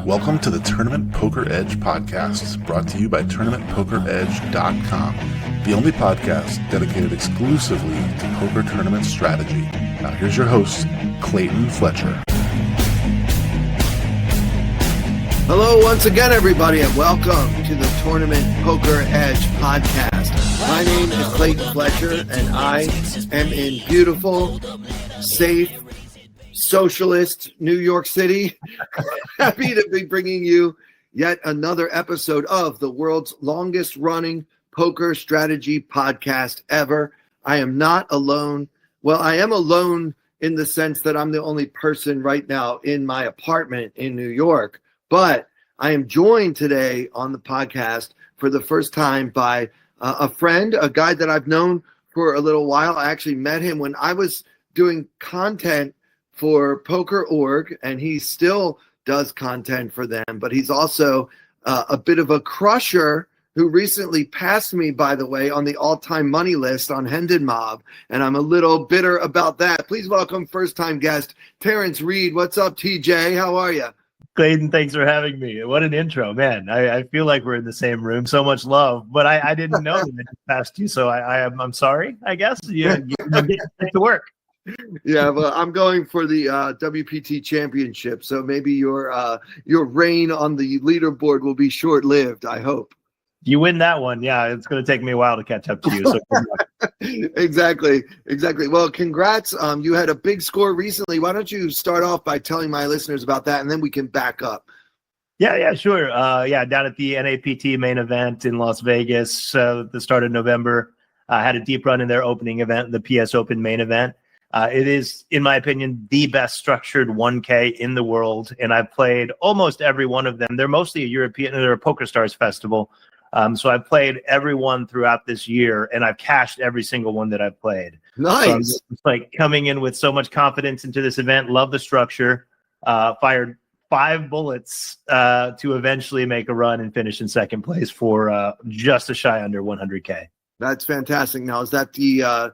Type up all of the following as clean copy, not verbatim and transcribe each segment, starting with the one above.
Welcome to the Tournament Poker Edge podcast, brought to you by TournamentPokerEdge.com, the only podcast dedicated exclusively to poker tournament strategy. Now here's your host, Clayton Fletcher. Hello once again, everybody, and welcome to the Tournament Poker Edge podcast. My name is Clayton Fletcher, and I am in beautiful, safe, socialist New York City. Happy to be bringing you yet another episode of the world's longest running poker strategy podcast ever. I am not alone. Well, I am alone in the sense that I'm the only person right now in my apartment in New York, but I am joined today on the podcast for the first time by a friend, a guy that I've known for a little while. I actually met him when I was doing content for Poker.org, and he still does content for them, but he's also a bit of a crusher who recently passed me, by the way, on the all-time money list on Hendon Mob, and I'm a little bitter about that. Please welcome first-time guest, Terrance Reid. What's up, TJ? How are you? Clayton, thanks for having me. What an intro, man. I feel like we're in the same room. So much love, but I didn't know that I just passed you, so I'm sorry, I guess. You get to work. Yeah, but I'm going for the WPT championship, so maybe your reign on the leaderboard will be short-lived, I hope. You win that one, yeah, it's going to take me a while to catch up to you. So Exactly. Well, congrats. You had a big score recently. Why don't you start off by telling my listeners about that, and then we can back up. Yeah, sure. Down at the NAPT main event in Las Vegas at the start of November. I had a deep run in their opening event, the PS Open main event. It is, in my opinion, the best structured 1K in the world, and I've played almost every one of them. They're mostly they're a PokerStars festival, so I've played every one throughout this year, and I've cashed every single one that I've played. Nice. So I'm just, like, coming in with so much confidence into this event. Love the structure. Fired 5 bullets to eventually make a run and finish in second place for just a shy under 100K. That's fantastic. Now, is that the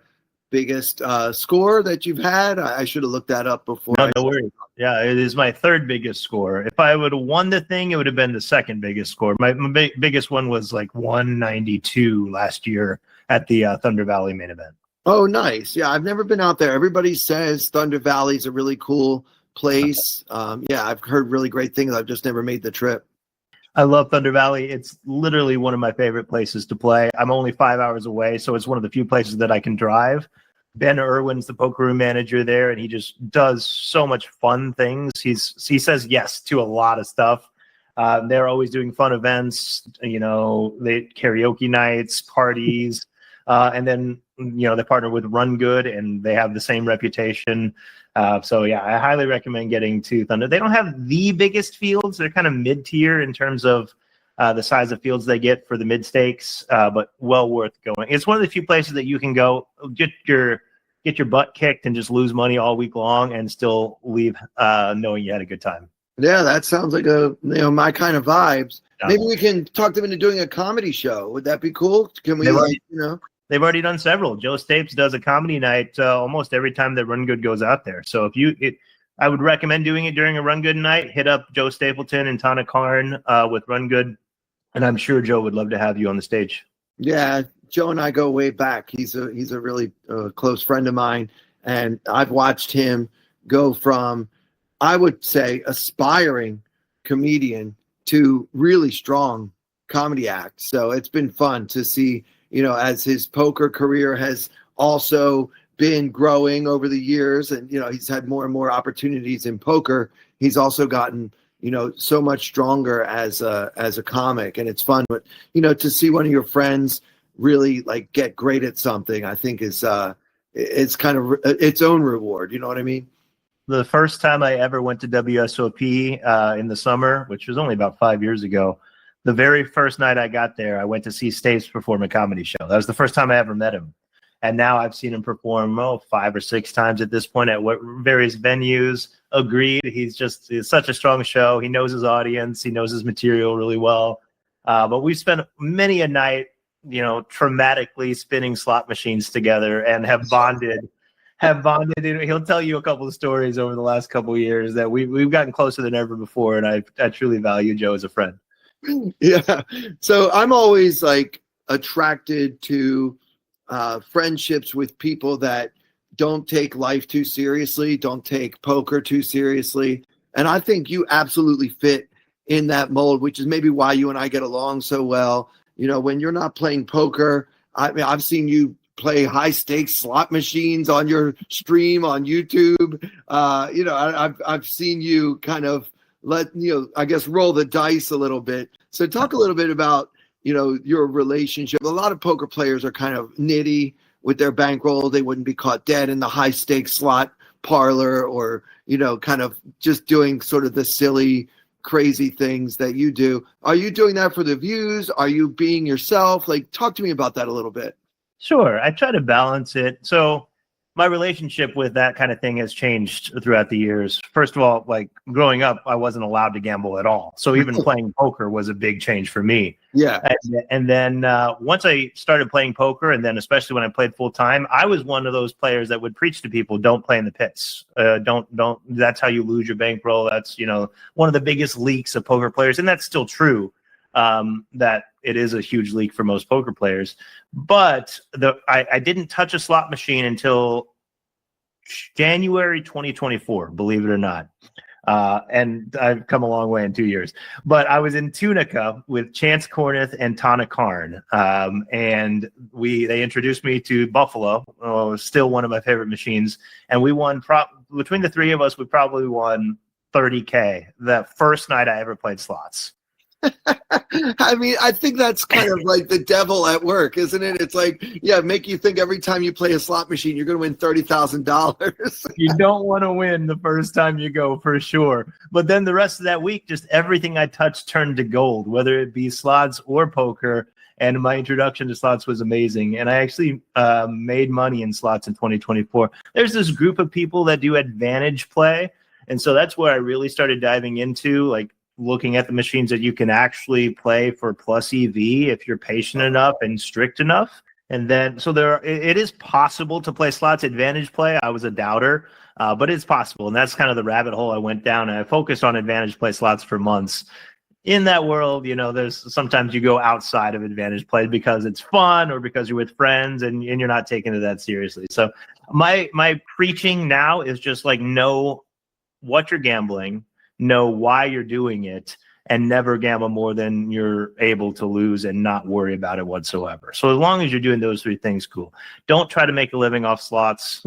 biggest score that you've had? I should have looked that up before. No worries. Yeah, it is my third biggest score. If I would have won the thing, it would have been the second biggest score. My biggest one was like 192 last year at the Thunder Valley main event. Oh, nice. Yeah, I've never been out there. Everybody says Thunder Valley is a really cool place. I've heard really great things. I've just never made the trip. I love Thunder Valley. It's literally one of my favorite places to play. I'm only 5 hours away, so it's one of the few places that I can drive. Ben Irwin's the poker room manager there, and he just does so much fun things. He says yes to a lot of stuff. They're always doing fun events, they karaoke nights, parties, and then they partner with Run Good, and they have the same reputation. I highly recommend getting to Thunder. They don't have the biggest fields; they're kind of mid-tier in terms of the size of fields they get for the mid stakes, but well worth going. It's one of the few places that you can go get your butt kicked and just lose money all week long and still leave knowing you had a good time. Yeah, that sounds like my kind of vibes. Yeah. Maybe we can talk them into doing a comedy show. Would that be cool? Can we? They've already done several. Joe Stapes does a comedy night almost every time that Run Good goes out there. So I would recommend doing it during a Run Good night. Hit up Joe Stapleton and Tana Karn with Run Good, and I'm sure Joe would love to have you on the stage. Yeah, Joe and I go way back. He's a really close friend of mine, and I've watched him go from, I would say, aspiring comedian to really strong comedy act. So it's been fun to see, as his poker career has also been growing over the years, and he's had more and more opportunities in poker. He's also gotten so much stronger as a comic, and it's fun. But to see one of your friends really like get great at something, I think is it's kind of its own reward. You know what I mean? The first time I ever went to WSOP in the summer, which was only about 5 years ago, the very first night I got there, I went to see Stapes perform a comedy show. That was the first time I ever met him. And now I've seen him perform 5 or 6 times at this point at various venues. Agreed. It's such a strong show. He knows his audience. He knows his material really well. But we've spent many a night, traumatically spinning slot machines together and have bonded have bonded. He'll tell you a couple of stories over the last couple of years that we've gotten closer than ever before, and I truly value Joe as a friend. Yeah. So I'm always like attracted to friendships with people that don't take life too seriously, don't take poker too seriously. And I think you absolutely fit in that mold, which is maybe why you and I get along so well. You know, when you're not playing poker, I mean, I've seen you play high stakes slot machines on your stream on YouTube. You know, I've seen you kind of I guess roll the dice a little bit. So talk a little bit about, you know, your relationship. A lot of poker players are kind of nitty with their bankroll. They wouldn't be caught dead in the high stakes slot parlor, or, you know, kind of just doing sort of the silly, crazy things that you do. Are you doing that for the views? Are you being yourself? Like, talk to me about that a little bit. Sure. I try to balance it. So my relationship with that kind of thing has changed throughout the years. First of all, like growing up, I wasn't allowed to gamble at all. So even playing poker was a big change for me. Yeah. And then once I started playing poker, and then especially when I played full time, I was one of those players that would preach to people, don't play in the pits. Don't, that's how you lose your bankroll. That's, you know, one of the biggest leaks of poker players. And that's still true. That it is a huge leak for most poker players. But I didn't touch a slot machine until January 2024, believe it or not. And I've come a long way in 2 years. But I was in Tunica with Chance Corneth and Tana Karn. And they introduced me to Buffalo, still one of my favorite machines. And we won, between the three of us, we probably won $30K that first night I ever played slots. I mean, I think that's kind of like the devil at work, isn't it? It's like, yeah, make you think every time you play a slot machine, you're going to win $30,000. You don't want to win the first time you go, for sure. But then the rest of that week, just everything I touched turned to gold, whether it be slots or poker. And my introduction to slots was amazing. And I actually made money in slots in 2024. There's this group of people that do advantage play. And so that's where I really started diving into, like, looking at the machines that you can actually play for plus EV if you're patient enough and strict enough. And then, so it is possible to play slots advantage play. I was a doubter, but it's possible. And that's kind of the rabbit hole I went down. And I focused on advantage play slots for months. In that world, you know, there's sometimes you go outside of advantage play because it's fun or because you're with friends and you're not taking it that seriously. So my preaching now is just like, know what you're gambling, know why you're doing it, and never gamble more than you're able to lose and not worry about it whatsoever. So as long as you're doing those three things, cool. Don't try to make a living off slots.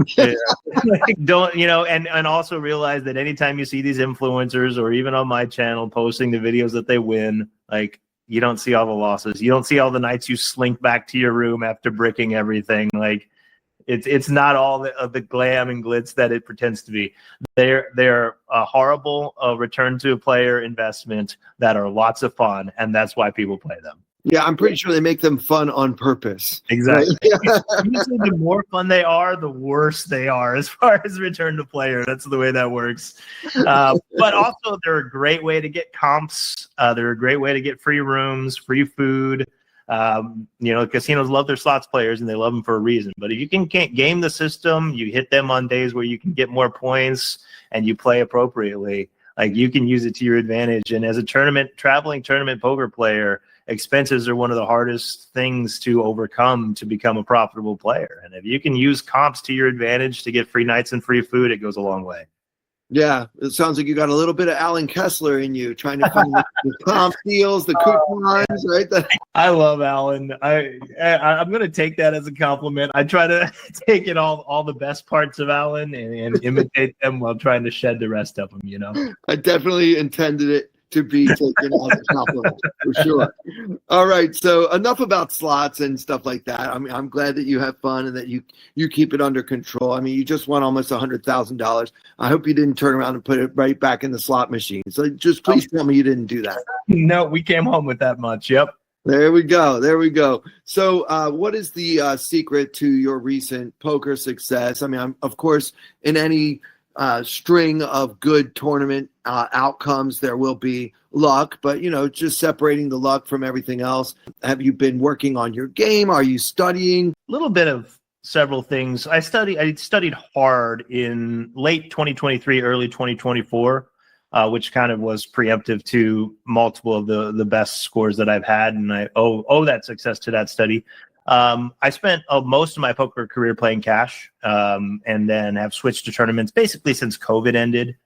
Don't, you know, and also realize that anytime you see these influencers or even on my channel posting the videos that they win, like, you don't see all the losses. You don't see all the nights you slink back to your room after bricking everything. Like, it's not all the glam and glitz that it pretends to be. They're a horrible return to a player investment that are lots of fun, and that's why people play them. Yeah, I'm pretty sure they make them fun on purpose. Exactly. Usually the more fun they are, the worse they are as far as return to player. That's the way that works. But also, they're a great way to get comps. They're a great way to get free rooms, free food. You know, casinos love their slots players and they love them for a reason. But if you can't game the system, you hit them on days where you can get more points and you play appropriately, like, you can use it to your advantage. And as a traveling tournament poker player, expenses are one of the hardest things to overcome to become a profitable player. And if you can use comps to your advantage to get free nights and free food, it goes a long way. Yeah, it sounds like you got a little bit of Alan Kessler in you, trying to find the comp deals, the coupons, right? I love Alan. I'm going to take that as a compliment. I try to take in all the best parts of Alan and imitate them while trying to shed the rest of them, you know? I definitely intended it to be taken as a compliment, for sure. All right, so enough about slots and stuff like that. I mean, I'm glad that you have fun and that you keep it under control. I mean, you just won almost $100,000. I hope you didn't turn around and put it right back in the slot machine. So just please tell me you didn't do that. No, we came home with that much. Yep. There we go. So what is the secret to your recent poker success? I mean, of course, in any string of good tournament outcomes, there will be luck, but, you know, just separating the luck from everything else. Have you been working on your game? Are you studying? A little bit of several things. I studied hard in late 2023, early 2024, which kind of was preemptive to multiple of the best scores that I've had, and I owe that success to that study. I spent most of my poker career playing cash, and then have switched to tournaments basically since COVID ended,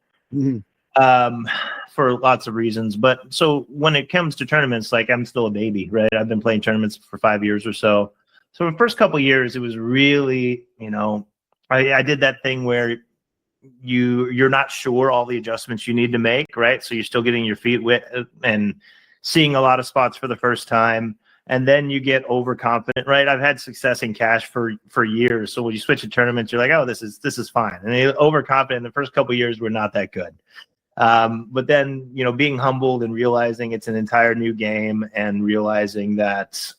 for lots of reasons. But so when it comes to tournaments, like, I'm still a baby, right? I've been playing tournaments for 5 years or so. So the first couple of years, it was really, I did that thing where you're not sure all the adjustments you need to make, right? So you're still getting your feet wet and seeing a lot of spots for the first time. And then you get overconfident, right? I've had success in cash for years. So when you switch to tournaments, you're like, oh, this is fine. And overconfident, the first couple of years were not that good. But then, being humbled and realizing it's an entire new game, and realizing that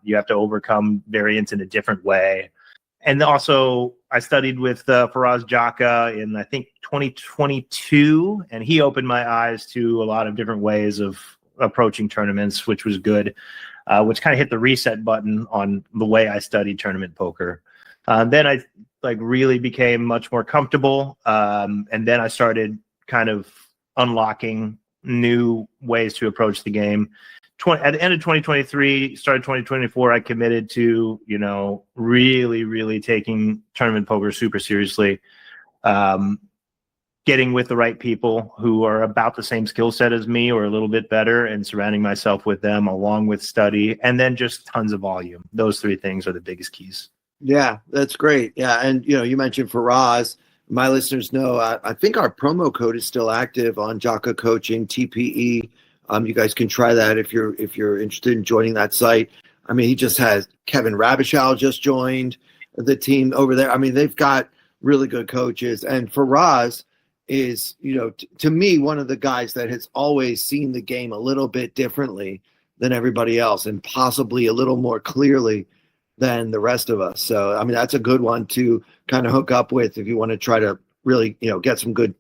you have to overcome variance in a different way. And also, I studied with Faraz Jaka in, I think, 2022, and he opened my eyes to a lot of different ways of approaching tournaments, which was good, which kind of hit the reset button on the way I studied tournament poker. Then I really became much more comfortable, and then I started kind of unlocking new ways to approach the game. At the end of 2023, started 2024, I committed to, really, really taking tournament poker super seriously, getting with the right people who are about the same skill set as me or a little bit better, and surrounding myself with them, along with study, and then just tons of volume. Those three things are the biggest keys. Yeah, that's great. Yeah, and you mentioned Faraz. My listeners know, I think our promo code is still active on Jaka Coaching, TPE. You guys can try that if you're interested in joining that site. I mean, he just has Kevin Rabishal just joined the team over there. I mean, they've got really good coaches. And Faraz is, to me, one of the guys that has always seen the game a little bit differently than everybody else, and possibly a little more clearly than the rest of us. So, I mean, that's a good one to kind of hook up with if you want to try to really, get some good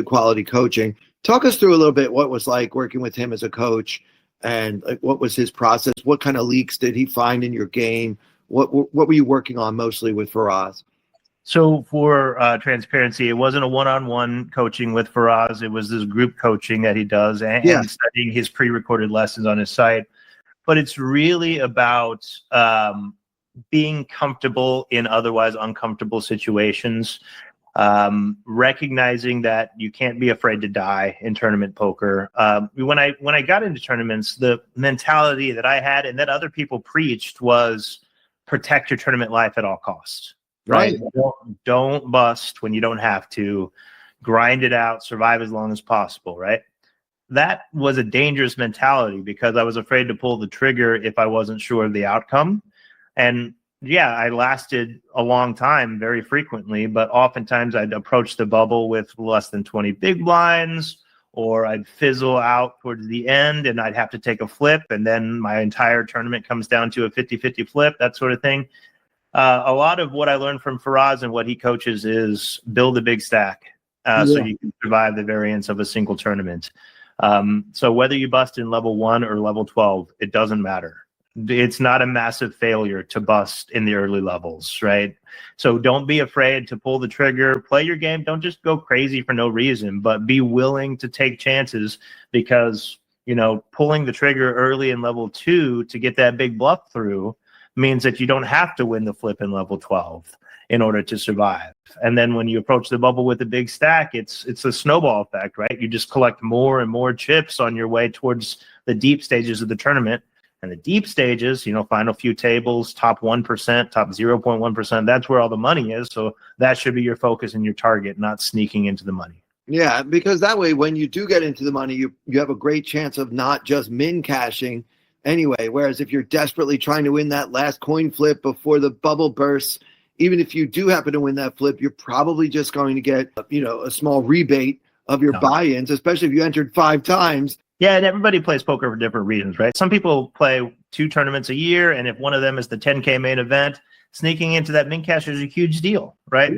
quality coaching. Talk us through a little bit what was like working with him as a coach, and what was his process? What kind of leaks did he find in your game? What were you working on mostly with Faraz? So for transparency, it wasn't a one-on-one coaching with Faraz. It was this group coaching that he does, and studying his pre-recorded lessons on his site. But it's really about being comfortable in otherwise uncomfortable situations, recognizing that you can't be afraid to die in tournament poker. When I got into tournaments, the mentality that I had and that other people preached was protect your tournament life at all costs. Right? Don't bust when you don't have to. Grind it out, survive as long as possible, right? That was a dangerous mentality, because I was afraid to pull the trigger if I wasn't sure of the outcome. And I lasted a long time very frequently, but oftentimes I'd approach the bubble with less than 20 big blinds, or I'd fizzle out towards the end and I'd have to take a flip, and then my entire tournament comes down to a 50-50 flip, that sort of thing. A lot of what I learned from Faraz and what he coaches is build a big stack, so you can survive the variance of a single tournament. So whether you bust in level 1 or level 12, it doesn't matter. It's not a massive failure to bust in the early levels, right? So don't be afraid to pull the trigger, play your game. Don't just go crazy for no reason, but be willing to take chances, because, pulling the trigger early in level 2 to get that big bluff through means that you don't have to win the flip in level 12 in order to survive. And then when you approach the bubble with a big stack, it's a snowball effect, right? You just collect more and more chips on your way towards the deep stages of the tournament. And the deep stages, final few tables, top 1%, top 0.1%, that's where all the money is. So that should be your focus and your target, not sneaking into the money. Yeah, because that way, when you do get into the money, you have a great chance of not just min cashing anyway. Whereas if you're desperately trying to win that last coin flip before the bubble bursts, even if you do happen to win that flip, you're probably just going to get, a small rebate of your buy-ins, especially if you entered 5 times. Yeah, and everybody plays poker for different reasons, right? Some people play 2 tournaments a year, and if one of them is the 10K main event, sneaking into that min cash is a huge deal, right?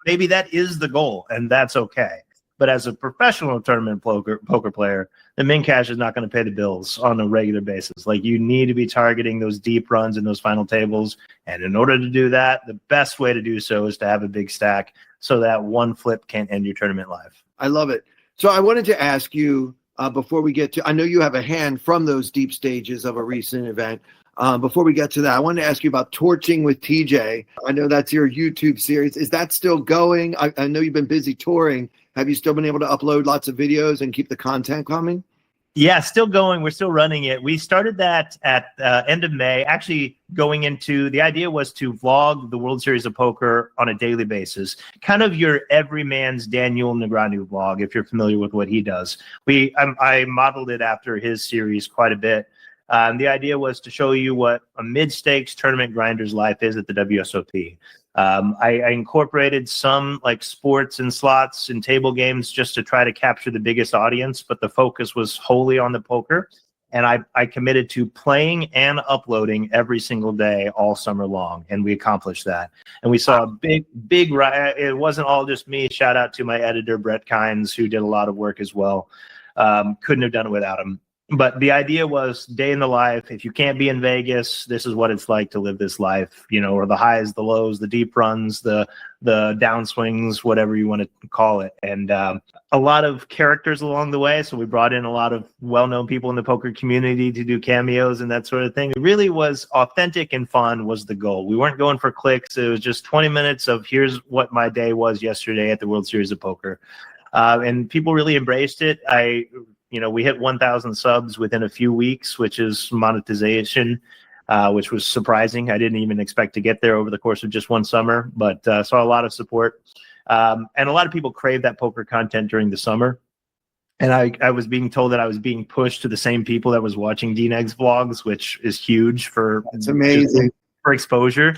Maybe that is the goal, and that's okay. But as a professional tournament poker player, the min cash is not going to pay the bills on a regular basis. Like, you need to be targeting those deep runs in those final tables. And in order to do that, the best way to do so is to have a big stack so that one flip can't end your tournament live. I love it. So I wanted to ask you before we get to, I know you have a hand from those deep stages of a recent event. Before we get to that, I wanted to ask you about Torching with TJ. I know that's your YouTube series. Is that still going? I know you've been busy touring. Have you still been able to upload lots of videos and keep the content coming? Yeah, still going. We're still running it. We started that at end of May. Actually, going into the idea was to vlog the World Series of Poker on a daily basis, kind of your everyman's Daniel Negreanu vlog, if you're familiar with what he does. I modeled it after his series quite a bit. The idea was to show you what a mid-stakes tournament grinder's life is at the WSOP. I incorporated some like sports and slots and table games just to try to capture the biggest audience, but the focus was wholly on the poker. And I committed to playing and uploading every single day all summer long, and we accomplished that. And we saw a big, it wasn't all just me. Shout out to my editor, Brett Kynes, who did a lot of work as well. Couldn't have done it without him. But the idea was day in the life. If you can't be in Vegas, this is what it's like to live this life, or the highs, the lows, the deep runs, the downswings, whatever you want to call it. And a lot of characters along the way. So we brought in a lot of well-known people in the poker community to do cameos and that sort of thing. It really was authentic and fun was the goal. We weren't going for clicks. It was just 20 minutes of here's what my day was yesterday at the World Series of Poker. And people really embraced it. We hit 1,000 subs within a few weeks, which is monetization, which was surprising. I didn't even expect to get there over the course of just one summer, but saw a lot of support. And a lot of people crave that poker content during the summer. And I was being told that I was being pushed to the same people that was watching DNEG's vlogs, which is huge for It's amazing for exposure.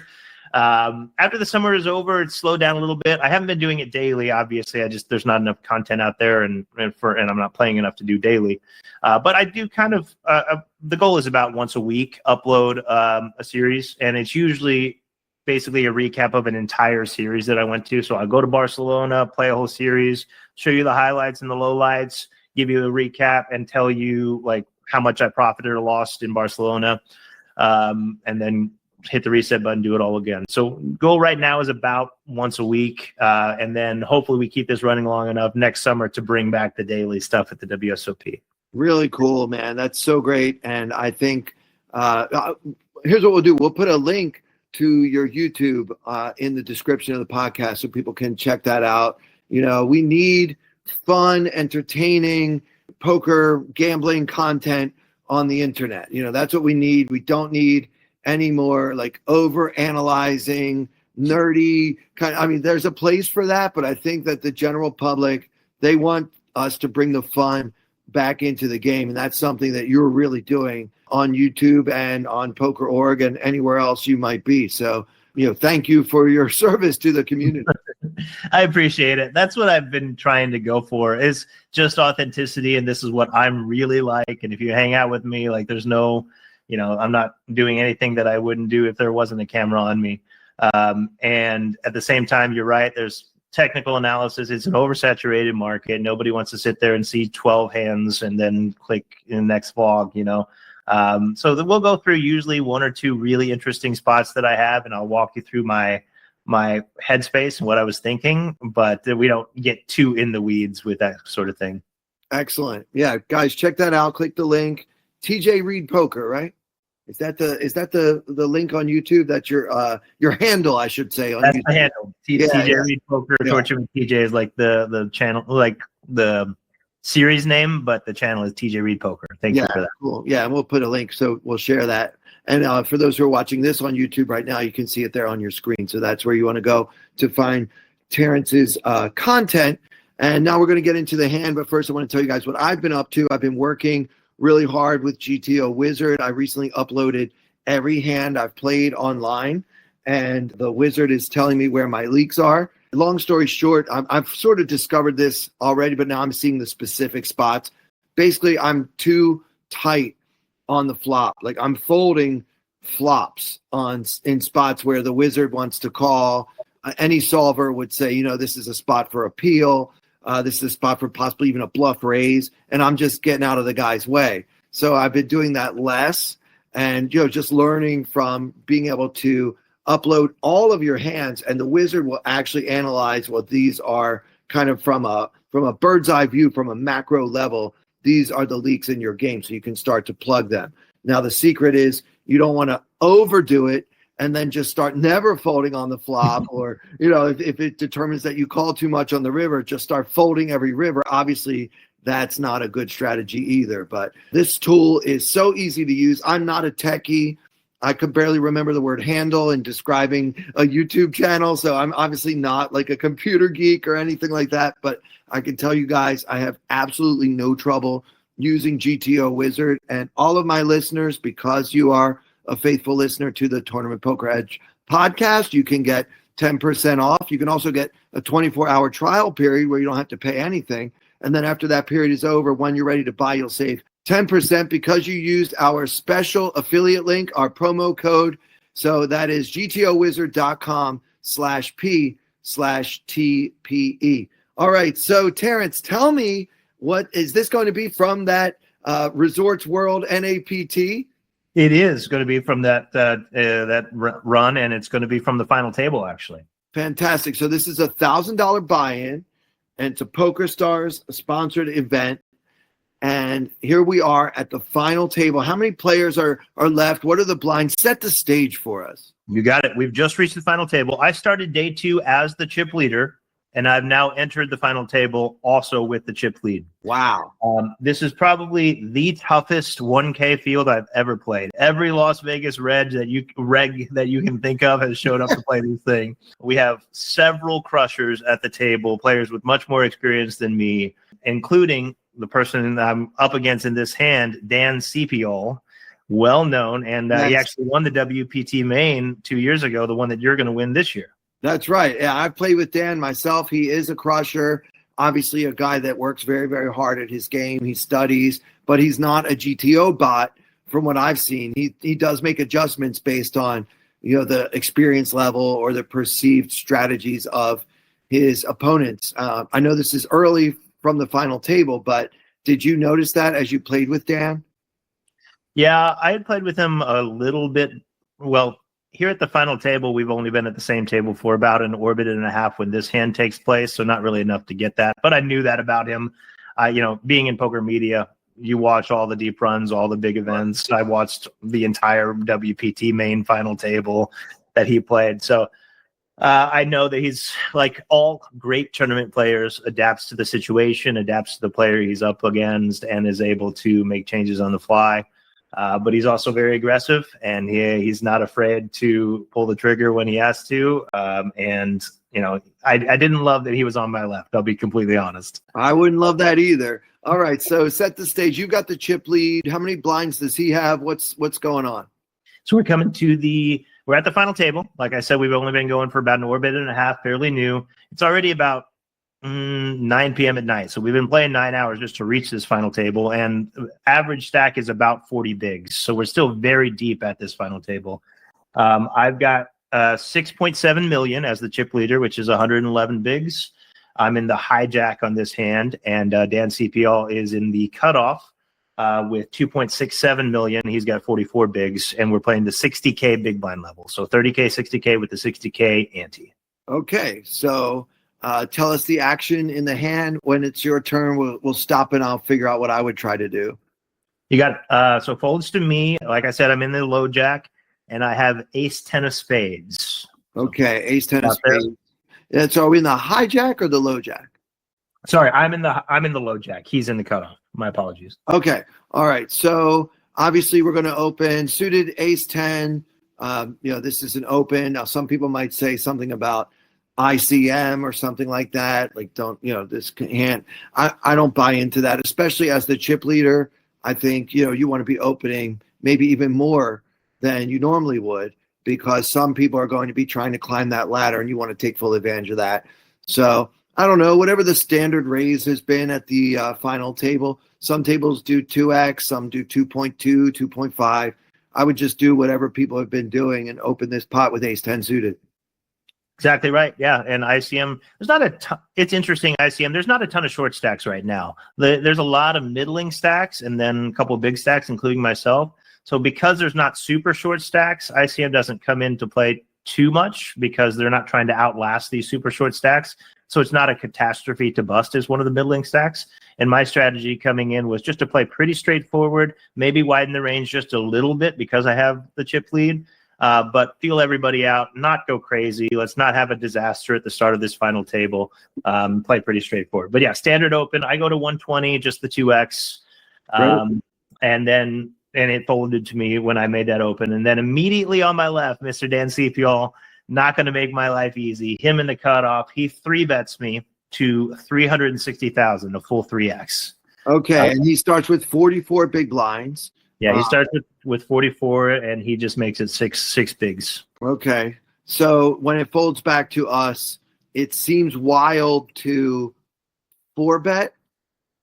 After the summer is over, it slowed down a little bit. I haven't been doing it daily, obviously. There's not enough content out there, and I'm not playing enough to do daily. But I do kind of, the goal is about once a week, upload a series, and it's usually basically a recap of an entire series that I went to. So I go to Barcelona, play a whole series, show you the highlights and the lowlights, give you a recap, and tell you like how much I profited or lost in Barcelona, and then hit the reset button, do it all again. So goal right now is about once a week. And then hopefully we keep this running long enough next summer to bring back the daily stuff at the WSOP. Really cool, man. That's so great. And I think here's what we'll do. We'll put a link to your YouTube in the description of the podcast so people can check that out. We need fun, entertaining poker, gambling content on the internet. That's what we need. We don't need any more like over analyzing, nerdy kind. There's a place for that, but I think that the general public, they want us to bring the fun back into the game. And that's something that you're really doing on YouTube and on Poker.org and anywhere else you might be. So, thank you for your service to the community. I appreciate it. That's what I've been trying to go for, is just authenticity. And this is what I'm really like. And if you hang out with me, like there's no, I'm not doing anything that I wouldn't do if there wasn't a camera on me. And at the same time, you're right. There's technical analysis. It's an oversaturated market. Nobody wants to sit there and see 12 hands and then click in the next vlog, So we'll go through usually one or two really interesting spots that I have, and I'll walk you through my headspace and what I was thinking, but we don't get too in the weeds with that sort of thing. Excellent. Yeah, guys, check that out. Click the link. TJ Reid Poker, right? Is that the link on YouTube? That's your handle, I should say. That's YouTube. the handle. TJ Reid Poker. Yeah. Torture with TJ is like the channel, like the series name, but the channel is TJ Reid Poker. Thank you for that. Cool. Yeah, and we'll put a link, so we'll share that. And for those who are watching this on YouTube right now, you can see it there on your screen. So that's where you want to go to find Terrance's content. And now we're going to get into the hand, but first I want to tell you guys what I've been up to. I've been working really hard with GTO Wizard. I recently uploaded every hand I've played online, and the Wizard is telling me where my leaks are. Long story short, I've sort of discovered this already, but now I'm seeing the specific spots. Basically, I'm too tight on the flop. Like I'm folding flops in spots where the Wizard wants to call. Any solver would say, this is a spot for appeal. This is a spot for possibly even a bluff raise, and I'm just getting out of the guy's way. So I've been doing that less, and just learning from being able to upload all of your hands, and the wizard will actually analyze what these are kind of from a bird's eye view, from a macro level. These are the leaks in your game, so you can start to plug them. Now, the secret is you don't want to overdo it and then just start never folding on the flop, or, if it determines that you call too much on the river, just start folding every river. Obviously, that's not a good strategy either. But this tool is so easy to use. I'm not a techie. I could barely remember the word handle in describing a YouTube channel, so I'm obviously not like a computer geek or anything like that, but I can tell you guys I have absolutely no trouble using GTO Wizard. And all of my listeners, because you are a faithful listener to the Tournament Poker Edge podcast, you can get 10% off. You can also get a 24-hour trial period where you don't have to pay anything. And then after that period is over, when you're ready to buy, you'll save 10% because you used our special affiliate link, our promo code. So that is gtowizard.com/p/TPE. All right. So Terrance, tell me, what is this going to be from that Resorts World NAPT? It is going to be from that run, and it's going to be from the final table, actually. Fantastic. So this is $1,000 buy-in, and it's a PokerStars sponsored event. And here we are at the final table. How many players are left? What are the blinds? Set the stage for us. You got it. We've just reached the final table. I started day 2 as the chip leader, and I've now entered the final table also with the chip lead. Wow. This is probably the toughest 1K field I've ever played. Every Las Vegas reg that you can think of has showed up to play this thing. We have several crushers at the table, players with much more experience than me, including the person I'm up against in this hand, Dan CPL, well known, and he actually won the WPT main 2 years ago, the one that you're going to win this year. That's right. Yeah, I've played with Dan myself. He is a crusher, obviously a guy that works very, very hard at his game. He studies, but he's not a GTO bot from what I've seen. He does make adjustments based on the experience level or the perceived strategies of his opponents. I know this is early from the final table, but did you notice that as you played with Dan? Yeah, I had played with him a little bit. Well, here at the final table, we've only been at the same table for about an orbit and a half when this hand takes place, so not really enough to get that. But I knew that about him. Being in poker media, you watch all the deep runs, all the big events. I watched the entire WPT main final table that he played. So I know that he's, like all great tournament players, adapts to the situation, adapts to the player he's up against, and is able to make changes on the fly. But he's also very aggressive, and he's not afraid to pull the trigger when he has to. I didn't love that he was on my left. I'll be completely honest. I wouldn't love that either. All right, so set the stage. You've got the chip lead. How many blinds does he have? What's going on? So we're at the final table. Like I said, we've only been going for about an orbit and a half, fairly new. It's already about 9 p.m. at night. So we've been playing 9 hours just to reach this final table, and average stack is about 40 bigs. So we're still very deep at this final table. I've got 6.7 million as the chip leader, which is 111 bigs. I'm in the hijack on this hand, and Dan CPL is in the cutoff with 2.67 million. He's got 44 bigs, and we're playing the 60K big blind level. So 30K, 60K with the 60K ante. Okay, so tell us the action in the hand. When it's your turn, we'll stop and I'll figure out what I would try to do. You got so folds to me. Like I said, I'm in the low jack, and I have ace 10 of spades. Okay, ace 10 of spades. And so are we in the hijack or the low jack? Sorry, I'm in the low jack. He's in the cutoff. My apologies. Okay, all right. So obviously we're going to open suited ace 10. This is an open. Now some people might say something about ICM or something like that. Like, this hand. I don't buy into that, especially as the chip leader. I think, you want to be opening maybe even more than you normally would, because some people are going to be trying to climb that ladder and you want to take full advantage of that. So I don't know, whatever the standard raise has been at the final table. Some tables do 2x, some do 2.2, 2.5. I would just do whatever people have been doing and open this pot with ace 10 suited. Exactly right. Yeah, and ICM. There's not a ton. It's interesting. ICM. There's not a ton of short stacks right now. There's a lot of middling stacks, and then a couple of big stacks, including myself. So because there's not super short stacks, ICM doesn't come into play too much because they're not trying to outlast these super short stacks. So it's not a catastrophe to bust as one of the middling stacks. And my strategy coming in was just to play pretty straightforward, maybe widen the range just a little bit because I have the chip lead, but feel everybody out, not go crazy. Let's not have a disaster at the start of this final table. Play pretty straightforward. But yeah, standard open, I go to 120, just the 2X. And it folded to me when I made that open. And then immediately on my left, Mr. Dan Sepiol, not going to make my life easy. Him in the cutoff, he 3-bets me to 360,000, a full 3X. Okay, and he starts with 44 big blinds. Yeah, he starts with 44, and he just makes it six bigs. Okay, so when it folds back to us, it seems wild to 4-bet,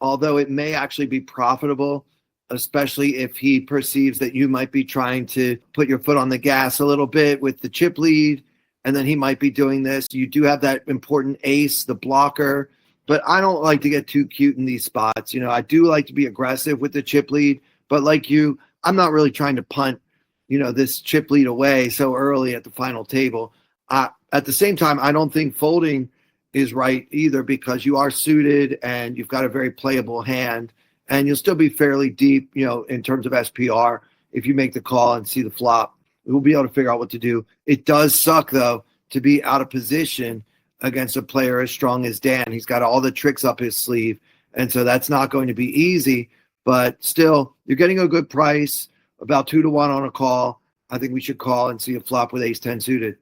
although it may actually be profitable, especially if he perceives that you might be trying to put your foot on the gas a little bit with the chip lead, and then he might be doing this. You do have that important ace, the blocker, but I don't like to get too cute in these spots. I do like to be aggressive with the chip lead, but like you, I'm not really trying to punt, this chip lead away so early at the final table. At the same time, I don't think folding is right either because you are suited and you've got a very playable hand. And you'll still be fairly deep, in terms of SPR. If you make the call and see the flop, we'll be able to figure out what to do. It does suck, though, to be out of position against a player as strong as Dan. He's got all the tricks up his sleeve, and so that's not going to be easy. But still, you're getting a good price, about 2-1 on a call. I think we should call and see a flop with ace-10 suited.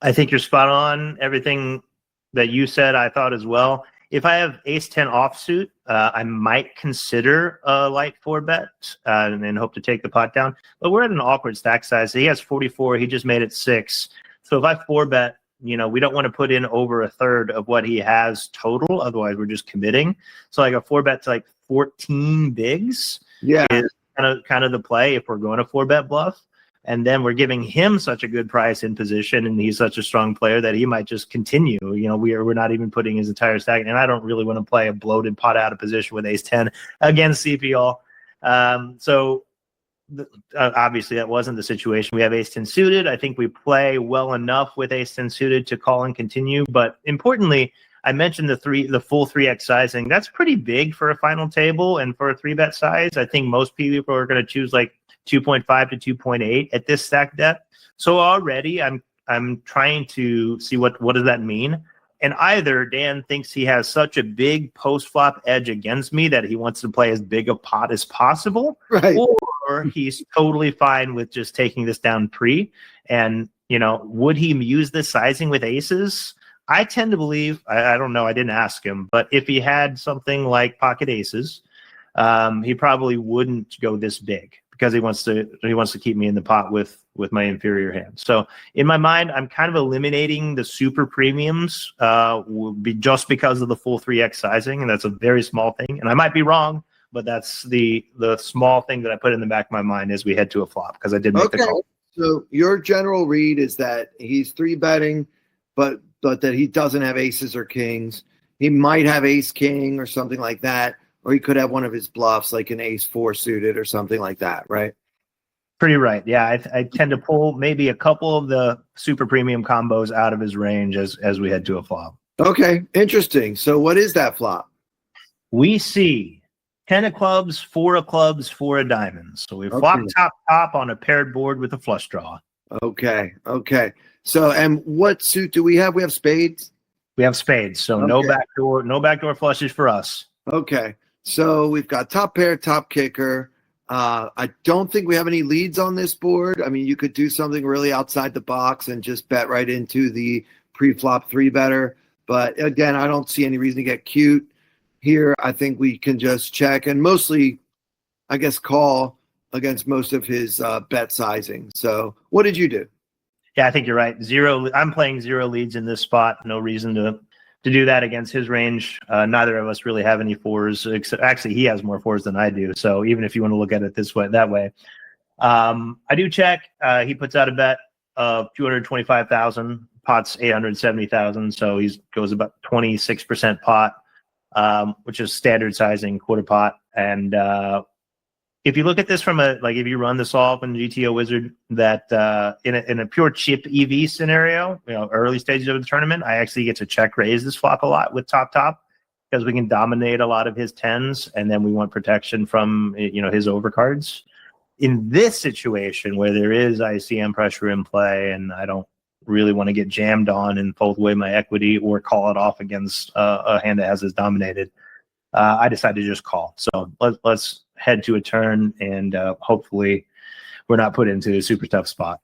I think you're spot on. Everything that you said, I thought as well. If I have ace-10 offsuit, I might consider a light 4-bet and hope to take the pot down. But we're at an awkward stack size. He has 44. He just made it 6. So if I 4-bet, we don't want to put in over a third of what he has total. Otherwise, we're just committing. So like a 4-bet to like 14 bigs is kind of the play if we're going to 4-bet bluff. And then we're giving him such a good price in position, and he's such a strong player that he might just continue. We're not even putting his entire stack, and I don't really want to play a bloated pot out of position with ace-10 against CPL. Obviously, that wasn't the situation. We have ace-10 suited. I think we play well enough with ace-10 suited to call and continue. But importantly, I mentioned the full 3x sizing. That's pretty big for a final table and for a 3-bet size. I think most people are going to choose like 2.5 to 2.8 at this stack depth. So already I'm trying to see what does that mean. And either Dan thinks he has such a big post-flop edge against me that he wants to play as big a pot as possible, right? Or he's totally fine with just taking this down pre. And, would he use this sizing with aces? I tend to believe, I don't know, I didn't ask him, but if he had something like pocket aces, he probably wouldn't go this big, because he wants to keep me in the pot with my inferior hand. So in my mind, I'm kind of eliminating the super premiums just because of the full 3x sizing, and that's a very small thing. And I might be wrong, but that's the small thing that I put in the back of my mind as we head to a flop, because I did make the call. So your general read is that he's 3-betting, but that he doesn't have aces or kings. He might have ace-king or something like that. Or he could have one of his bluffs, like an ace-4 suited or something like that, right? Pretty right. Yeah, I tend to pull maybe a couple of the super premium combos out of his range as we head to a flop. Okay, interesting. So what is that flop? We see 10 of clubs, 4 of clubs, 4 of diamonds. So we flop top on a paired board with a flush draw. Okay. So, and what suit do we have? We have spades? We have spades. So no backdoor flushes for us. Okay. So we've got top pair, top kicker. I don't think we have any leads on this board. I mean, you could do something really outside the box and just bet right into the pre-flop 3-better. But again, I don't see any reason to get cute here. I think we can just check and mostly, I guess, call against most of his bet sizing. So what did you do? Yeah, I think you're right. I'm playing 0 leads in this spot. No reason to do that against his range. Neither of us really have any 4s. Except, actually, he has more 4s than I do. So even if you want to look at it that way, I do check. He puts out a bet of 225,000 pot's 870,000, so he goes about 26% pot, which is standard sizing quarter pot. And if you look at this from if you run the solve in GTO Wizard, that in a pure chip EV scenario, early stages of the tournament, I actually get to check raise this flop a lot with top because we can dominate a lot of his tens, and then we want protection from his overcards. In this situation where there is ICM pressure in play, and I don't really want to get jammed on and fold away my equity or call it off against a hand that has this dominated, I decided to just call. So let's head to a turn, and hopefully we're not put into a super tough spot.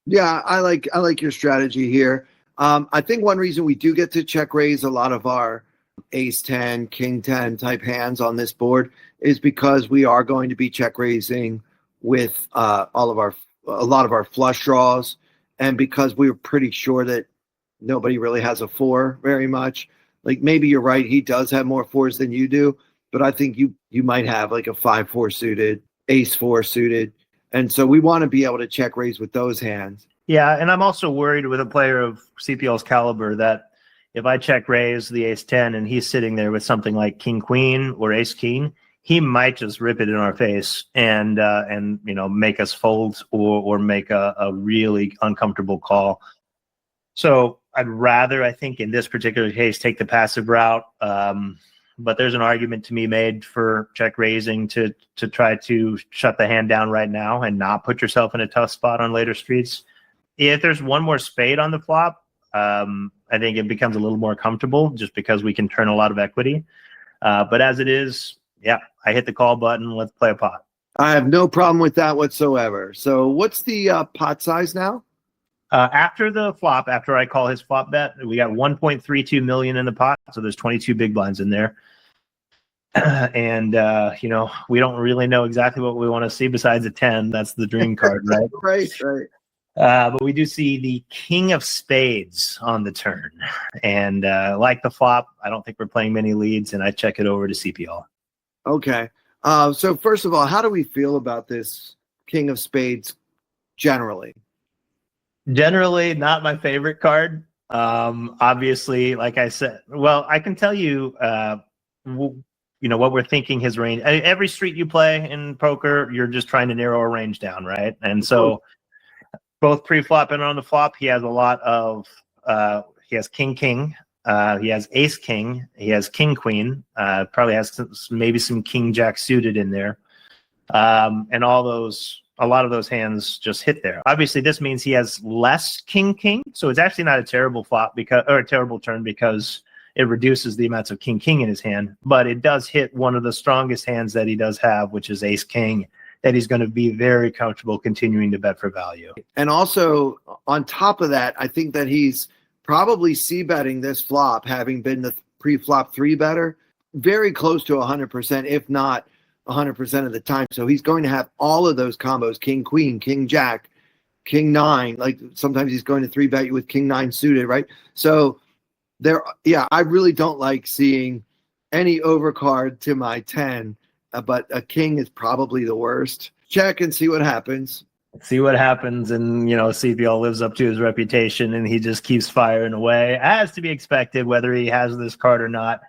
Yeah, I like your strategy here. I think one reason we do get to check raise a lot of our ace 10, king 10 type hands on this board is because we are going to be check raising with a lot of our flush draws, and because we were pretty sure that nobody really has a 4 very much. Like, maybe you're right, he does have more 4s than you do, but I think you might have like a 5-4 suited, ace 4 suited, and so we want to be able to check raise with those hands. Yeah, and I'm also worried with a player of CPL's caliber that if I check raise the ace 10 and he's sitting there with something like king queen or ace king, he might just rip it in our face and make us fold or make a really uncomfortable call. So I'd rather, I think, in this particular case, take the passive route. But there's an argument to be made for check raising to try to shut the hand down right now and not put yourself in a tough spot on later streets. If there's one more spade on the flop, I think it becomes a little more comfortable just because we can turn a lot of equity. But as it is, yeah, I hit the call button. Let's play a pot. I have no problem with that whatsoever. So what's the pot size now? After the flop, after I call his flop bet, we got 1.32 million in the pot. So there's 22 big blinds in there. And, we don't really know exactly what we want to see besides a 10. That's the dream card, right? Right. But we do see the king of spades on the turn. And like the flop, I don't think we're playing many leads, and I check it over to CPL. Okay. So first of all, how do we feel about this king of spades generally? Generally, not my favorite card. Obviously, like I said, well, I can tell you, what we're thinking his range. Every street you play in poker, you're just trying to narrow a range down, right? And so both pre-flop and on the flop, he has a lot of, he has king, he has ace king, he has king queen, probably has maybe some king jack suited in there. And a lot of those hands just hit there. Obviously, this means he has less king, so it's actually not a terrible flop or a terrible turn because it reduces the amounts of king in his hand. But it does hit one of the strongest hands that he does have, which is ace king, that he's going to be very comfortable continuing to bet for value. And also, on top of that, I think that he's probably c-betting this flop, having been the pre-flop 3-better, very close to 100%, if not 100% of the time. So he's going to have all of those combos, king, queen, king, jack, king, 9. Like sometimes he's going to 3-bet you with king 9 suited, right? So I really don't like seeing any overcard to my 10, but a king is probably the worst. Check and see what happens. See what happens, and CPL lives up to his reputation, and he just keeps firing away, as to be expected, whether he has this card or not.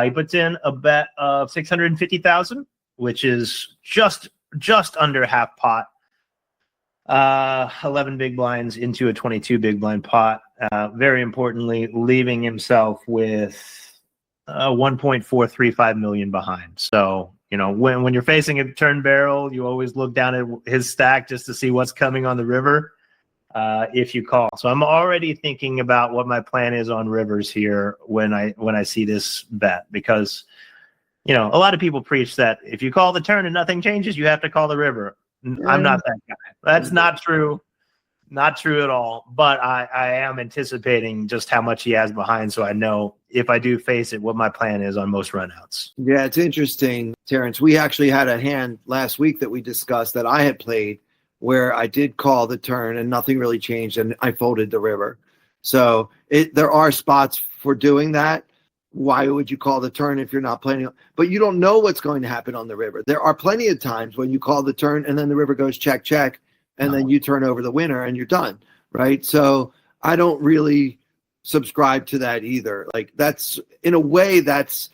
He puts in a bet of 650,000, which is just under half pot. 11 big blinds into a 22 big blind pot. Very importantly, leaving himself with 1.435 million behind. So, when you're facing a turn barrel, you always look down at his stack just to see what's coming on the river if you call. So I'm already thinking about what my plan is on rivers here when I see this bet, because a lot of people preach that if you call the turn and nothing changes, you have to call the river. I'm not that guy. That's not true. Not true at all. But I am anticipating just how much he has behind, so I know if I do face it, what my plan is on most runouts. Yeah, it's interesting, Terrance. We actually had a hand last week that we discussed that I had played where I did call the turn and nothing really changed, and I folded the river. So there are spots for doing that. Why would you call the turn if you're not planning? But you don't know what's going to happen on the river. There are plenty of times when you call the turn and then the river goes check, and then you turn over the winner and you're done, right? So I don't really subscribe to that either. Like that's, in a way, that's,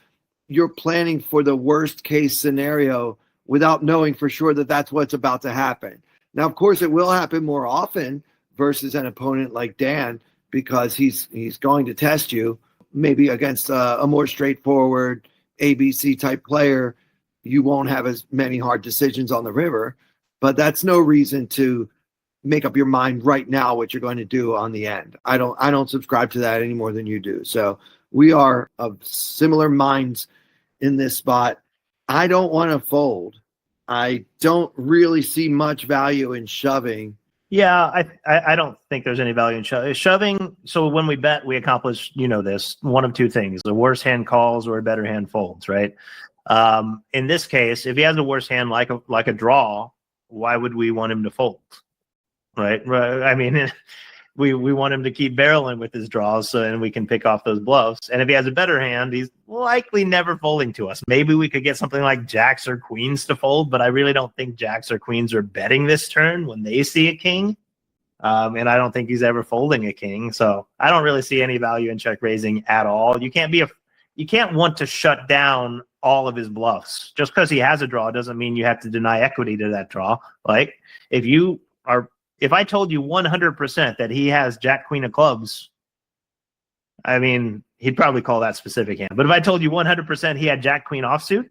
you're planning for the worst case scenario without knowing for sure that that's what's about to happen. Now, of course, it will happen more often versus an opponent like Dan, because he's going to test you. Maybe against a more straightforward ABC type player, you won't have as many hard decisions on the river, but that's no reason to make up your mind right now what you're going to do on the end. I don't subscribe to that any more than you do. So we are of similar minds in this spot. I don't want to fold. I don't really see much value in shoving. Yeah, I don't think there's any value in shoving. So when we bet, we accomplish, this, one of two things: a worse hand calls or a better hand folds, right? In this case, if he has a worse hand like a draw, why would we want him to fold? Right? I mean, we want him to keep barreling with his draws, and we can pick off those bluffs. And if he has a better hand, he's likely never folding to us. Maybe we could get something like jacks or queens to fold, but I really don't think jacks or queens are betting this turn when they see a king. And I don't think he's ever folding a king. So I don't really see any value in check raising at all. You can't want to shut down all of his bluffs. Just because he has a draw doesn't mean you have to deny equity to that draw. Like if I told you 100% that he has jack queen of clubs, I mean, he'd probably call that specific hand. But if I told you 100% he had jack queen offsuit,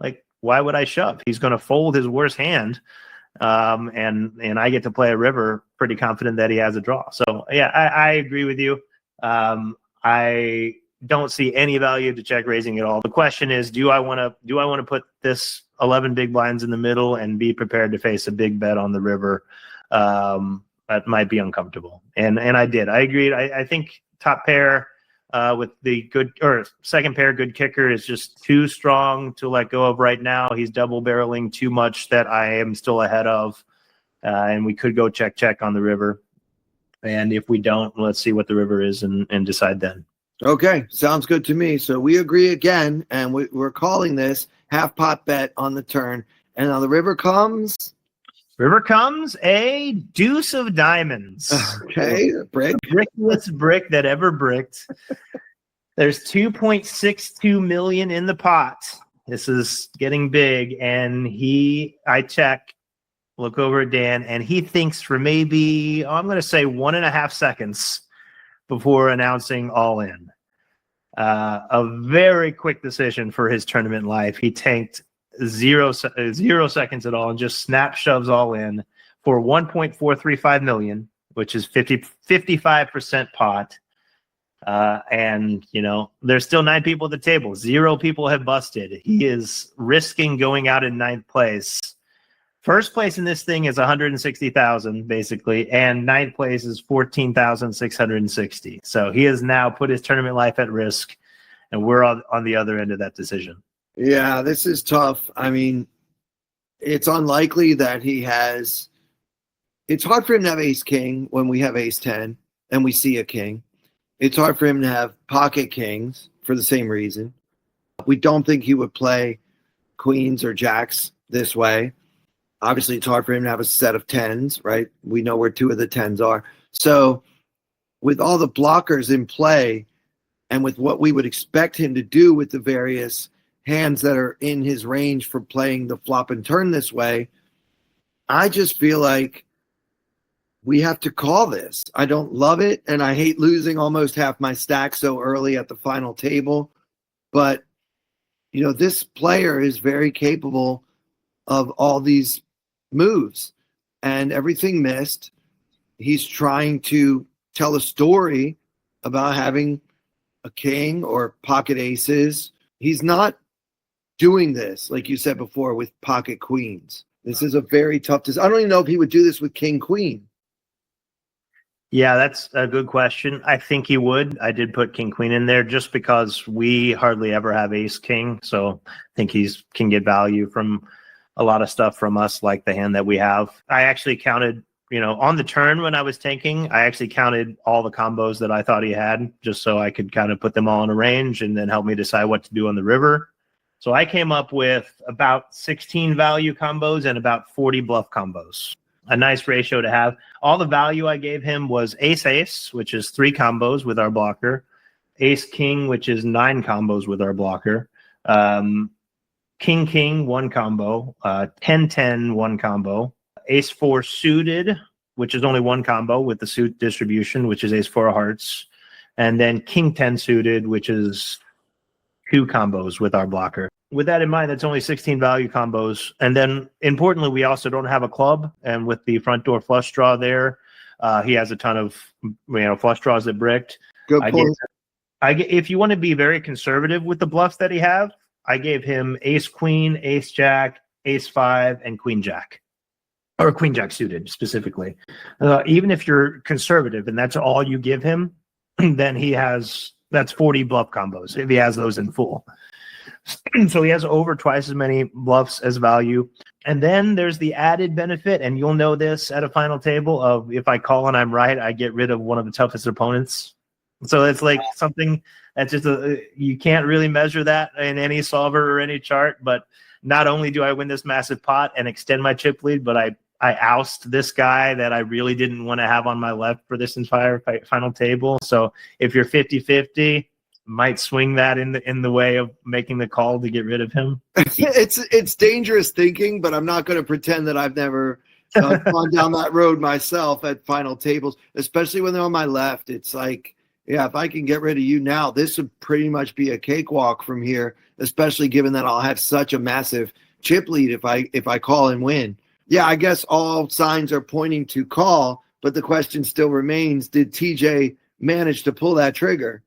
like, why would I shove? He's going to fold his worst hand, and I get to play a river pretty confident that he has a draw. So yeah, I agree with you. I don't see any value to check raising at all. The question is, do I want to put this 11 big blinds in the middle and be prepared to face a big bet on the river? That might be uncomfortable. And I did. I agreed. I think top pair with the good, or second pair good kicker is just too strong to let go of right now. He's double barreling too much that I am still ahead of. And we could go check on the river. And if we don't, let's see what the river is and decide then. Okay, sounds good to me. So we agree again, and we're calling this half pot bet on the turn. And now the river comes a deuce of diamonds. Okay, a brick. Brickless brick that ever bricked. There's 2.62 million in the pot. This is getting big, and I check, look over at Dan, and he thinks for maybe, I'm going to say 1.5 seconds before announcing all in. A very quick decision for his tournament life. He tanked 0 seconds at all and just snap shoves all in for 1.435 million, which is 55% pot. And there's still 9 people at the table. 0 people have busted. He is risking going out in 9th place. First place in this thing is 160,000 basically, and 9th place is 14,660. So he has now put his tournament life at risk, and we're on the other end of that decision. Yeah, this is tough. I mean, it's unlikely that he has. It's hard for him to have ace king when we have ace 10 and we see a king. It's hard for him to have pocket kings for the same reason. We don't think he would play queens or jacks this way. Obviously, it's hard for him to have a set of 10s, right? We know where 2 of the 10s are. So with all the blockers in play and with what we would expect him to do with the various hands that are in his range for playing the flop and turn this way, I just feel like we have to call this. I don't love it, and I hate losing almost half my stack so early at the final table. But, this player is very capable of all these moves, and everything missed. He's trying to tell a story about having a king or pocket aces. He's not doing this, like you said before, with pocket queens. This is a very tough decision. I don't even know if he would do this with king queen. Yeah, that's a good question. I think he would. I did put king queen in there just because we hardly ever have ace king, so I think he's can get value from a lot of stuff from us, like the hand that we have. I actually counted, on the turn when I was tanking, I actually counted all the combos that I thought he had, just so I could kind of put them all in a range and then help me decide what to do on the river. So I came up with about 16 value combos and about 40 bluff combos. a nice ratio to have. All the value I gave him was ace-ace, which is 3 combos with our blocker, ace-king, which is 9 combos with our blocker, king-king, 1 combo, 10-10, 1 combo, ace-4 suited, which is only 1 combo with the suit distribution, which is ace-4 of hearts, and then king-10 suited, which is 2 combos with our blocker. With that in mind, that's only 16 value combos. And then importantly, we also don't have a club. And with the front door flush draw there, he has a ton of flush draws that bricked. Good point. If you want to be very conservative with the bluffs that he have, I gave him ace queen, ace jack, ace 5, and queen jack, or queen jack suited specifically. Even if you're conservative and that's all you give him, then that's 40 bluff combos if he has those in full. So he has over twice as many bluffs as value. And then there's the added benefit, and you'll know this at a final table, of if I call and I'm right, I get rid of one of the toughest opponents. So it's like something that's just you can't really measure that in any solver or any chart. But not only do I win this massive pot and extend my chip lead, but I oust this guy that I really didn't want to have on my left for this entire final table. So if you're 50-50, might swing that in the way of making the call to get rid of him. It's dangerous thinking, but I'm not going to pretend that I've never gone down that road myself at final tables, especially when they're on my left. It's like, yeah, if I can get rid of you now, this would pretty much be a cakewalk from here, especially given that I'll have such a massive chip lead if I call and win. Yeah, I guess all signs are pointing to call, but the question still remains, did TJ manage to pull that trigger?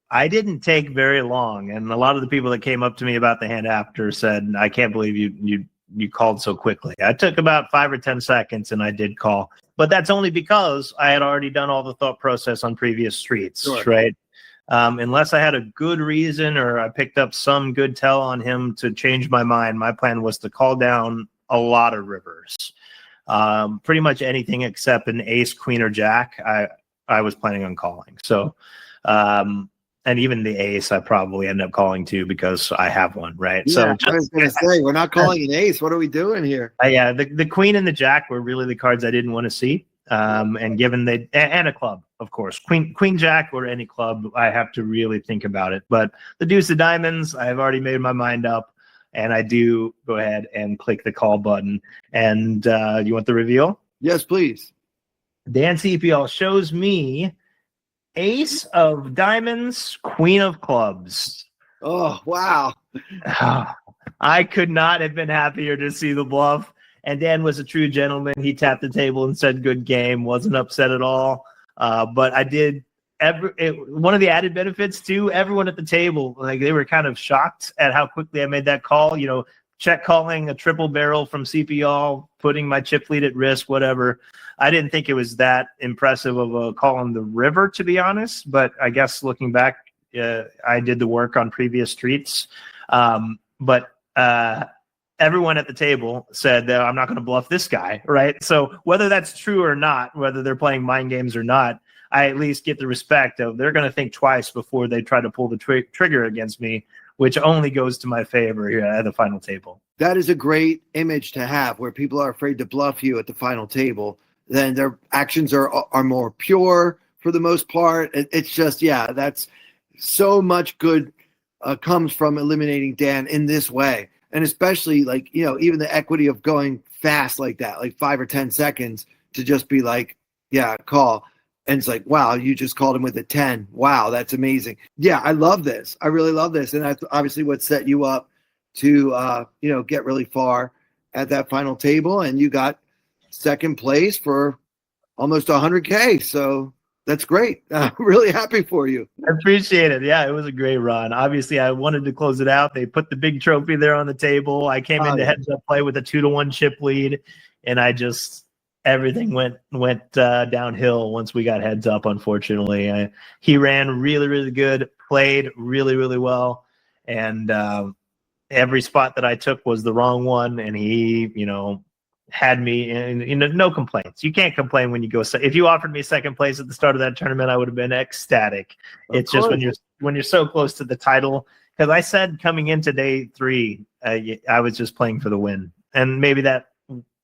I didn't take very long, and a lot of the people that came up to me about the hand after said, I can't believe you called so quickly. I took about 5 or 10 seconds, and I did call. But that's only because I had already done all the thought process on previous streets, sure. Right? Unless I had a good reason or I picked up some good tell on him to change my mind, my plan was to call down a lot of rivers. Pretty much anything except an ace, queen, or jack, I was planning on calling. So, and even the ace, I probably end up calling too because I have one, right? Yeah, so I was going to say, we're not calling an ace. What are we doing here? Yeah, the queen and the jack were really the cards I didn't want to see. And given and a club, of course, queen jack or any club, I have to really think about it. But the deuce of diamonds, I've already made my mind up, and I do go ahead and click the call button. And you want the reveal? Yes, please. Dan CPL shows me ace of diamonds, queen of clubs. Oh, wow. I could not have been happier to see the bluff. And Dan was a true gentleman. He tapped the table and said, good game. Wasn't upset at all. But I did one of the added benefits too, everyone at the table, like they were kind of shocked at how quickly I made that call, check calling a triple barrel from CPL, putting my chip lead at risk, whatever. I didn't think it was that impressive of a call on the river, to be honest. But I guess looking back, I did the work on previous streets. But everyone at the table said that I'm not going to bluff this guy, right? So whether that's true or not, whether they're playing mind games or not, I at least get the respect of they're going to think twice before they try to pull the trigger against me, which only goes to my favor here at the final table. That is a great image to have, where people are afraid to bluff you at the final table. Then their actions are more pure for the most part. It's just, yeah, that's so much good comes from eliminating Dan in this way. And especially even the equity of going fast like that, like 5 or 10 seconds to just be like, yeah, call. And it's like, wow, you just called him with a 10. Wow, that's amazing. Yeah, I love this. I really love this. And that's obviously what set you up to, get really far at that final table. And you got second place for almost 100K. So that's great. I'm really happy for you. I appreciate it. Yeah, it was a great run. Obviously, I wanted to close it out. They put the big trophy there on the table. I came into heads-up play with a 2-1 chip lead, and everything went downhill once we got heads up, unfortunately. He ran really, really good, played really, really well, and every spot that I took was the wrong one, and he, had me in no complaints. You can't complain when you go. If you offered me second place at the start of that tournament, I would have been ecstatic. It's just when you're so close to the title, because I said coming into day 3, I was just playing for the win, and maybe that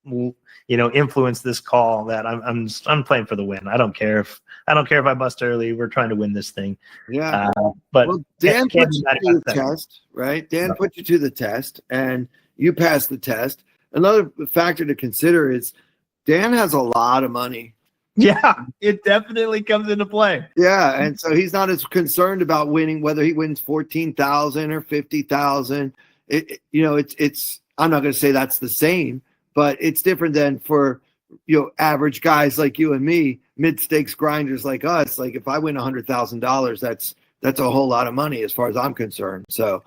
influence this call that I'm playing for the win. I don't care if I bust early. We're trying to win this thing. Yeah. But well, Dan put you to the test, right? Dan put you to the test, and you passed the test. Another factor to consider is Dan has a lot of money. Yeah, it definitely comes into play. Yeah, and so he's not as concerned about winning, whether he wins 14,000 or 50,000. It's. I'm not going to say that's the same, but it's different than for average guys like you and me, mid-stakes grinders like us. Like if I win $100,000, that's a whole lot of money as far as I'm concerned. So.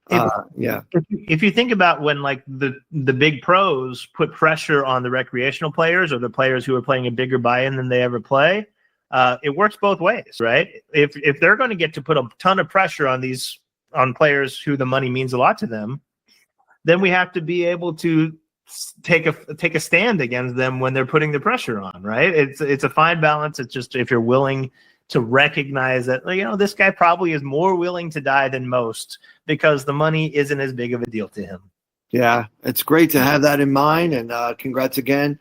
If you think about when like the big pros put pressure on the recreational players or the players who are playing a bigger buy-in than they ever play, it works both ways, right? If they're going to get to put a ton of pressure on players who the money means a lot to them, then we have to be able to take a stand against them when they're putting the pressure on, right? It's a fine balance. It's just if you're willing to recognize that, this guy probably is more willing to die than most because the money isn't as big of a deal to him. Yeah, it's great to have that in mind. And congrats again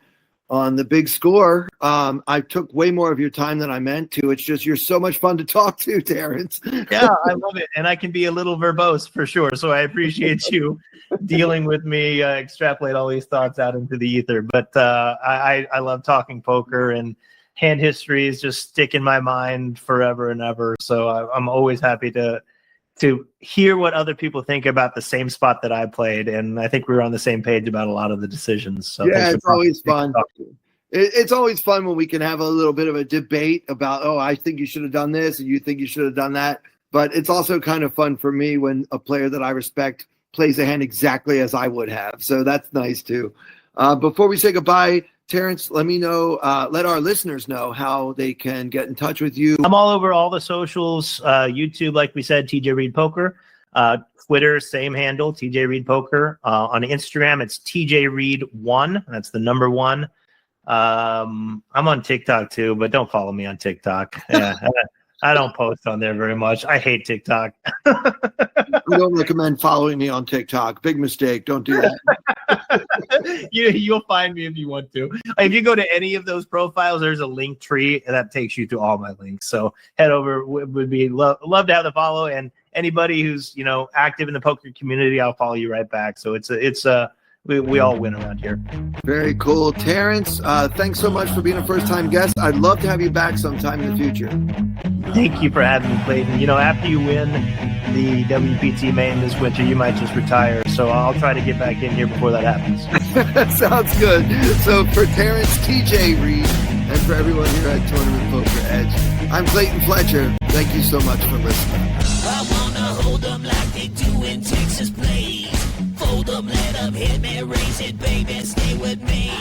on the big score. I took way more of your time than I meant to. It's just you're so much fun to talk to, Terrance. Yeah, I love it. And I can be a little verbose for sure. So I appreciate you dealing with me, extrapolate all these thoughts out into the ether. But I love talking poker, and hand histories just stick in my mind forever and ever. So I'm always happy to hear what other people think about the same spot that I played. And I think we were on the same page about a lot of the decisions. So yeah, it's always fun. It's always fun when we can have a little bit of a debate about, I think you should have done this and you think you should have done that. But it's also kind of fun for me when a player that I respect plays a hand exactly as I would have. So that's nice too. Before we say goodbye, Terrance, let our listeners know how they can get in touch with you. I'm all over all the socials. YouTube, like we said, TJ Reid Poker. Twitter, same handle, TJ Reid Poker. On Instagram, it's TJ Reid 1. That's the number 1. I'm on TikTok too, but don't follow me on TikTok. Yeah, I don't post on there very much. I hate TikTok. We don't recommend following me on TikTok. Big mistake. Don't do that. You'll find me if you want to. If you go to any of those profiles, there's a link tree that takes you to all my links. So head over. Would be love to have the follow, and anybody who's active in the poker community, I'll follow you right back. So we all win around here. Very cool. Terrance, thanks so much for being a first-time guest. I'd love to have you back sometime in the future. Thank you for having me, Clayton. After you win the WPT main this winter, you might just retire. So I'll try to get back in here before that happens. Sounds good. So for Terrance, TJ Reid, and for everyone here at Tournament Poker Edge, I'm Clayton Fletcher. Thank you so much for listening. I wanna hold them like they do in Texas, please. Fold them, let them hit me, raise it, baby, stay with me.